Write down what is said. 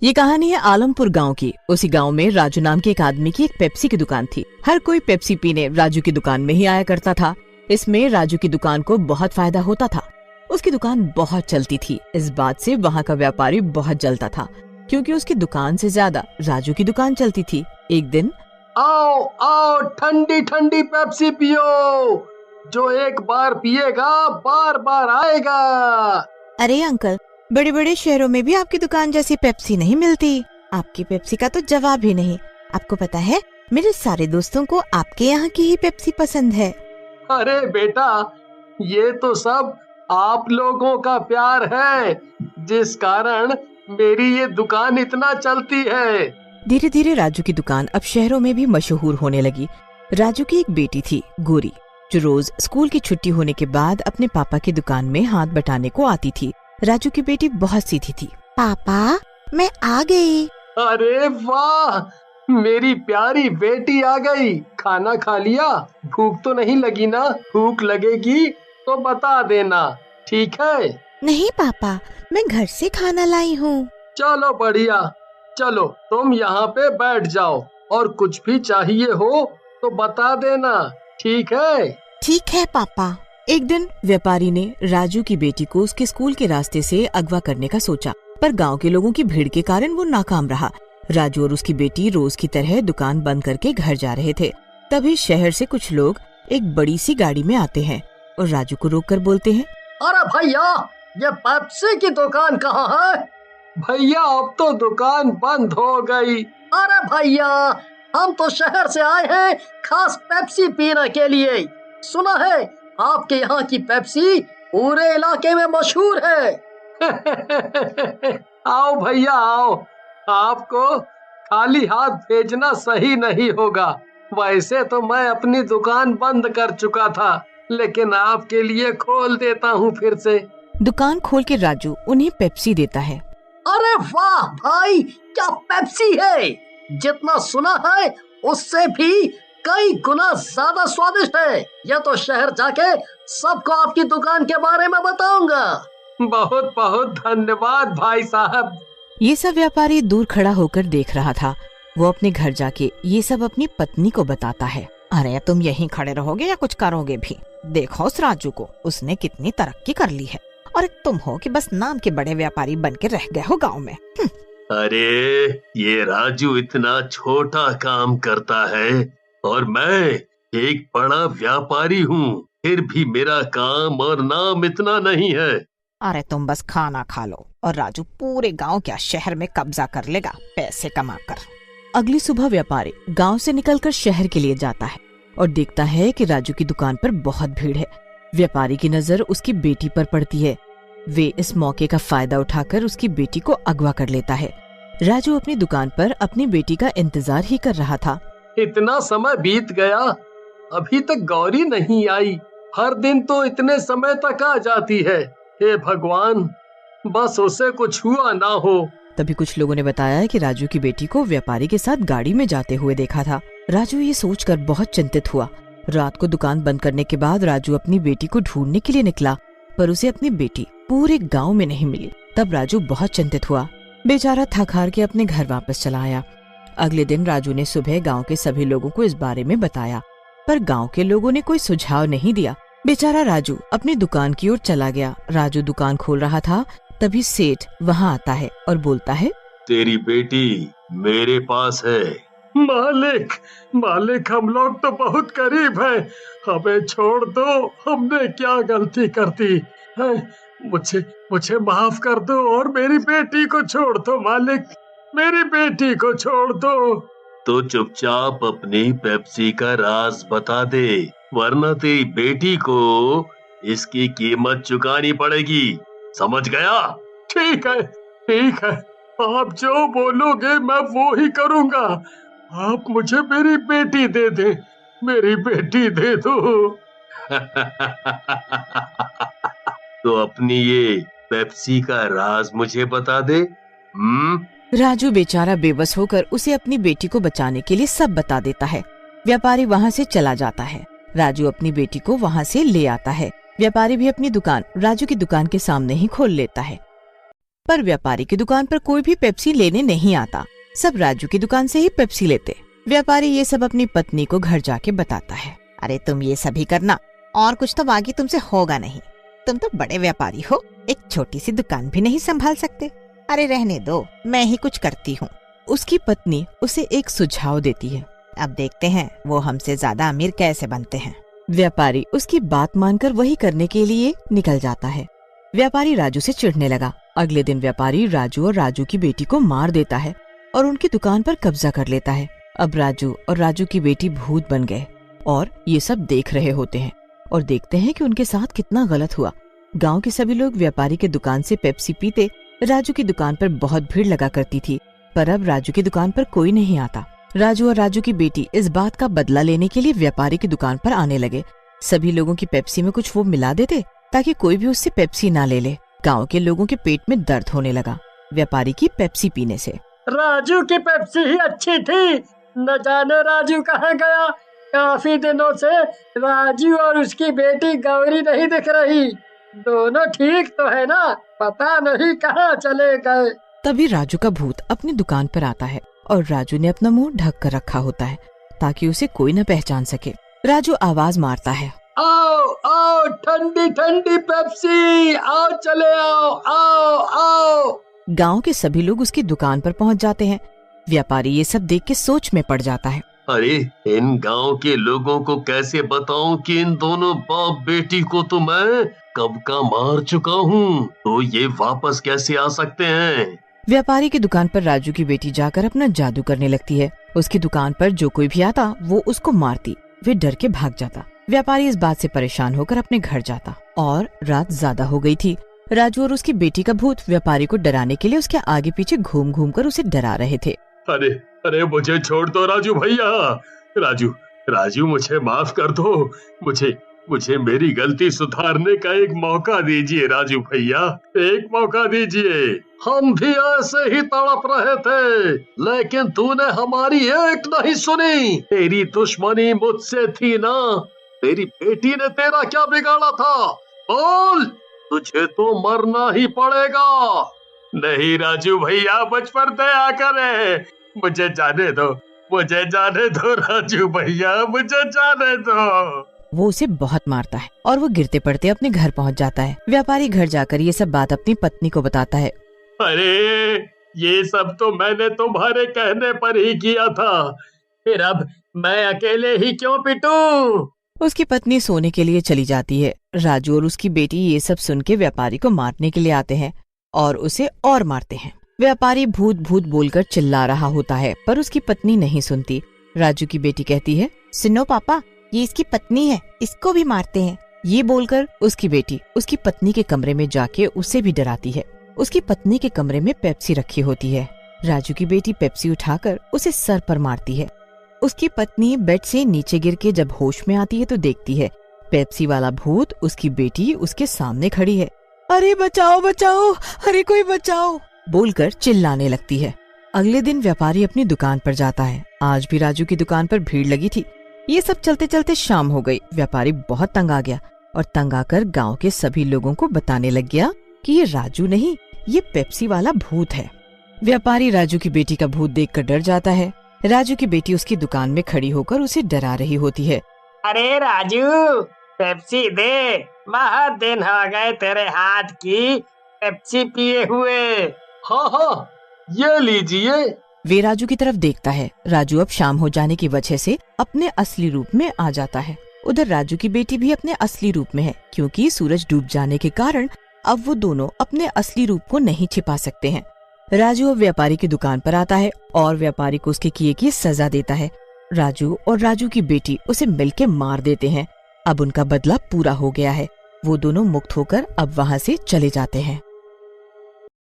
ये कहानी है आलमपुर गांव की। उसी गांव में राजू नाम के एक आदमी की एक पेप्सी की दुकान थी। हर कोई पेप्सी पीने राजू की दुकान में ही आया करता था। इसमें राजू की दुकान को बहुत फायदा होता था। उसकी दुकान बहुत चलती थी। इस बात से वहाँ का व्यापारी बहुत जलता था, क्योंकि उसकी दुकान से ज्यादा राजू की दुकान चलती थी। एक दिन, आओ आओ, ठंडी ठंडी पेप्सी पियो। जो एक बार पिएगा बार बार आएगा। अरे अंकल, बड़े बड़े शहरों में भी आपकी दुकान जैसी पेप्सी नहीं मिलती। आपकी पेप्सी का तो जवाब ही नहीं। आपको पता है, मेरे सारे दोस्तों को आपके यहाँ की ही पेप्सी पसंद है। अरे बेटा, ये तो सब आप लोगों का प्यार है, जिस कारण मेरी ये दुकान इतना चलती है। धीरे धीरे राजू की दुकान अब शहरों में भी मशहूर होने लगी। राजू की एक बेटी थी, गोरी, जो रोज स्कूल की छुट्टी होने के बाद अपने पापा की दुकान में हाथ बटाने को आती थी। राजू की बेटी बहुत सीधी थी। पापा, मैं आ गई। अरे वाह, मेरी प्यारी बेटी आ गई। खाना खा लिया? भूख तो नहीं लगी ना? भूख लगेगी तो बता देना, ठीक है? नहीं पापा, मैं घर से खाना लाई हूँ। चलो बढ़िया। चलो तुम यहाँ पे बैठ जाओ, और कुछ भी चाहिए हो तो बता देना, ठीक है? ठीक है पापा। एक दिन व्यापारी ने राजू की बेटी को उसके स्कूल के रास्ते से अगवा करने का सोचा, पर गांव के लोगों की भीड़ के कारण वो नाकाम रहा। राजू और उसकी बेटी रोज की तरह दुकान बंद करके घर जा रहे थे। तभी शहर से कुछ लोग एक बड़ी सी गाड़ी में आते हैं और राजू को रोककर बोलते हैं, अरे भैया, ये पेप्सी की दुकान कहाँ है? भैया, अब तो दुकान बंद हो गई। अरे भैया, हम तो शहर से आए हैं खास पेप्सी पीने के लिए। सुना है आपके यहाँ की पेप्सी पूरे इलाके में मशहूर है। आओ भैया आओ, आपको खाली हाथ भेजना सही नहीं होगा। वैसे तो मैं अपनी दुकान बंद कर चुका था, लेकिन आपके लिए खोल देता हूँ फिर से। दुकान खोल के राजू उन्हें पेप्सी देता है। अरे वाह भाई, क्या पेप्सी है! जितना सुना है उससे भी कई गुना ज्यादा स्वादिष्ट है। यह तो शहर जाके सबको आपकी दुकान के बारे में बताऊंगा। बहुत बहुत धन्यवाद भाई साहब। ये सब व्यापारी दूर खड़ा होकर देख रहा था। वो अपने घर जाके ये सब अपनी पत्नी को बताता है। अरे तुम यहीं खड़े रहोगे या कुछ करोगे भी? देखो उस राजू को, उसने कितनी तरक्की कर ली है, और तुम हो कि बस नाम के बड़े व्यापारी बन के रह गए हो गाँव में। अरे ये राजू इतना छोटा काम करता है और मैं एक बड़ा व्यापारी हूँ, फिर भी मेरा काम और नाम इतना नहीं है। अरे तुम बस खाना खा लो और राजू पूरे गांव क्या शहर में कब्जा कर लेगा, पैसे कमाकर। अगली सुबह व्यापारी गांव से निकलकर शहर के लिए जाता है और देखता है कि राजू की दुकान पर बहुत भीड़ है। व्यापारी की नजर उसकी बेटी पर पड़ती है। वे इस मौके का फायदा उठाकर उसकी बेटी को अगवा कर लेता है। राजू अपनी दुकान पर अपनी बेटी का इंतजार ही कर रहा था। इतना समय बीत गया, अभी तक गौरी नहीं आई। हर दिन तो इतने समय तक आ जाती है। हे भगवान, बस उसे कुछ हुआ ना हो। तभी कुछ लोगों ने बताया कि राजू की बेटी को व्यापारी के साथ गाड़ी में जाते हुए देखा था। राजू ये सोचकर बहुत चिंतित हुआ। रात को दुकान बंद करने के बाद राजू अपनी बेटी को ढूंढने के लिए निकला, पर उसे अपनी बेटी पूरे गाँव में नहीं मिली। तब राजू बहुत चिंतित हुआ। बेचारा थक हार के अपने घर वापस चला आया। अगले दिन राजू ने सुबह गांव के सभी लोगों को इस बारे में बताया, पर गांव के लोगों ने कोई सुझाव नहीं दिया। बेचारा राजू अपनी दुकान की ओर चला गया। राजू दुकान खोल रहा था, तभी सेठ वहां आता है और बोलता है, तेरी बेटी मेरे पास है। मालिक, मालिक, हम लोग तो बहुत गरीब हैं, हमें छोड़ दो। हमने क्या गलती कर दी है? मुझे माफ कर दो और मेरी बेटी को छोड़ दो मालिक, मेरी बेटी को छोड़ दो। तो चुपचाप अपनी पेप्सी का राज बता दे, वरना तेरी बेटी को इसकी कीमत चुकानी पड़ेगी, समझ गया? ठीक है, ठीक है, आप जो बोलोगे मैं वो ही करूँगा। आप मुझे मेरी बेटी दे दे, मेरी बेटी दे दो। तो अपनी ये पेप्सी का राज मुझे बता दे। राजू बेचारा बेबस होकर उसे अपनी बेटी को बचाने के लिए सब बता देता है। व्यापारी वहाँ से चला जाता है। राजू अपनी बेटी को वहाँ से ले आता है। व्यापारी भी अपनी दुकान राजू की दुकान के सामने ही खोल लेता है। पर व्यापारी की दुकान पर कोई भी पेप्सी लेने नहीं आता। सब राजू की दुकान से ही पेप्सी लेते। व्यापारी ये सब अपनी पत्नी को घर जाके बताता है। अरे तुम ये सभी करना, और कुछ तो बाकी तुमसे होगा नहीं। तुम तो बड़े व्यापारी हो, एक छोटी सी दुकान भी नहीं संभाल सकते। अरे रहने दो, मैं ही कुछ करती हूँ। उसकी पत्नी उसे एक सुझाव देती है। अब देखते हैं वो हमसे ज्यादा अमीर कैसे बनते हैं। व्यापारी उसकी बात मानकर वही करने के लिए निकल जाता है। व्यापारी राजू से चिढ़ने लगा। अगले दिन व्यापारी राजू और राजू की बेटी को मार देता है और उनकी दुकान पर कब्जा कर लेता है। अब राजू और राजू की बेटी भूत बन गए और ये सब देख रहे होते हैं और देखते हैं कि उनके साथ कितना गलत हुआ। गांव के सभी लोग व्यापारी के दुकान से पेप्सी पीते। राजू की दुकान पर बहुत भीड़ लगा करती थी, पर अब राजू की दुकान पर कोई नहीं आता। राजू और राजू की बेटी इस बात का बदला लेने के लिए व्यापारी की दुकान पर आने लगे। सभी लोगों की पेप्सी में कुछ वो मिला देते ताकि कोई भी उससे पेप्सी ना ले ले। गांव के लोगों के पेट में दर्द होने लगा व्यापारी की पेप्सी पीने से। राजू की पेप्सी ही अच्छी थी, न जाने राजू कहाँ गया। काफी दिनों से राजू और उसकी बेटी गौरी नहीं दिख रही। दोनों ठीक तो है ना, पता नहीं कहाँ चले गए। तभी राजू का भूत अपनी दुकान पर आता है और राजू ने अपना मुंह ढक कर रखा होता है ताकि उसे कोई न पहचान सके। राजू आवाज मारता है, आओ आओ, ठंडी ठंडी पेप्सी, आओ चले आओ, आओ आओ। गांव के सभी लोग उसकी दुकान पर पहुंच जाते हैं। व्यापारी ये सब देख के सोच में पड़ जाता है। अरे इन गांव के लोगों को कैसे बताऊं कि इन दोनों बाप बेटी को तो मैं कब का मार चुका हूँ, तो ये वापस कैसे आ सकते हैं। व्यापारी की दुकान पर राजू की बेटी जाकर अपना जादू करने लगती है। उसकी दुकान पर जो कोई भी आता वो उसको मारती। वे डर के भाग जाता। व्यापारी इस बात से परेशान होकर अपने घर जाता और रात ज्यादा हो गई थी। राजू और उसकी बेटी का भूत व्यापारी को डराने के लिए उसके आगे पीछे घूम घूम कर उसे डरा रहे थे। अरे अरे मुझे छोड़ दो राजू भैया, राजू राजू मुझे माफ कर दो। मुझे मेरी गलती सुधारने का एक मौका दीजिए राजू भैया, एक मौका दीजिए। हम भी ऐसे ही तड़प रहे थे, लेकिन तूने हमारी एक नहीं सुनी। तेरी दुश्मनी मुझसे थी ना, तेरी बेटी ने तेरा क्या बिगाड़ा था? बोल, तुझे तो मरना ही पड़ेगा। नहीं राजू भैया, मुझ पर दया करे, मुझे जाने दो राजू भैया, मुझे जाने दो। वो उसे बहुत मारता है और वो गिरते पड़ते अपने घर पहुंच जाता है। व्यापारी घर जाकर ये सब बात अपनी पत्नी को बताता है। अरे ये सब तो मैंने तुम्हारे कहने पर ही किया था, फिर अब मैं अकेले ही क्यों पिटूं? उसकी पत्नी सोने के लिए चली जाती है। राजू और उसकी बेटी ये सब सुन के व्यापारी को मारने के लिए आते हैं और उसे और मारते हैं। व्यापारी भूत भूत बोलकर चिल्ला रहा होता है, पर उसकी पत्नी नहीं सुनती। राजू की बेटी कहती है, सुनो पापा, ये इसकी पत्नी है, इसको भी मारते हैं। ये बोलकर उसकी बेटी उसकी पत्नी के कमरे में जाके उसे भी डराती है। उसकी पत्नी के कमरे में पेप्सी रखी होती है। राजू की बेटी पेप्सी उठाकर उसे सर पर मारती है। उसकी पत्नी बेड से नीचे गिर के जब होश में आती है तो देखती है पेप्सी वाला भूत उसकी बेटी उसके सामने खड़ी है। अरे बचाओ बचाओ, अरे कोई बचाओ बोलकर चिल्लाने लगती है। अगले दिन व्यापारी अपनी दुकान पर जाता है। आज भी राजू की दुकान पर भीड़ लगी थी। ये सब चलते चलते शाम हो गई। व्यापारी बहुत तंग आ गया और तंग आकर गांव के सभी लोगों को बताने लग गया कि ये राजू नहीं, ये पेप्सी वाला भूत है। व्यापारी राजू की बेटी का भूत देखकर डर जाता है। राजू की बेटी उसकी दुकान में खड़ी होकर उसे डरा रही होती है। अरे राजू, पेप्सी दे, बहुत दिन हो गए तेरे हाथ की पेप्सी पिए हुए। हाँ, ये लीजिए। वे राजू की तरफ देखता है। राजू अब शाम हो जाने की वजह से अपने असली रूप में आ जाता है। उधर राजू की बेटी भी अपने असली रूप में है, क्योंकि सूरज डूब जाने के कारण अब वो दोनों अपने असली रूप को नहीं छिपा सकते हैं। राजू अब व्यापारी की दुकान पर आता है और व्यापारी को उसके किए की सजा देता है। राजू और राजू की बेटी उसे मिलके मार देते हैं। अब उनका बदला पूरा हो गया है। वो दोनों मुक्त होकर अब वहाँ से चले जाते हैं।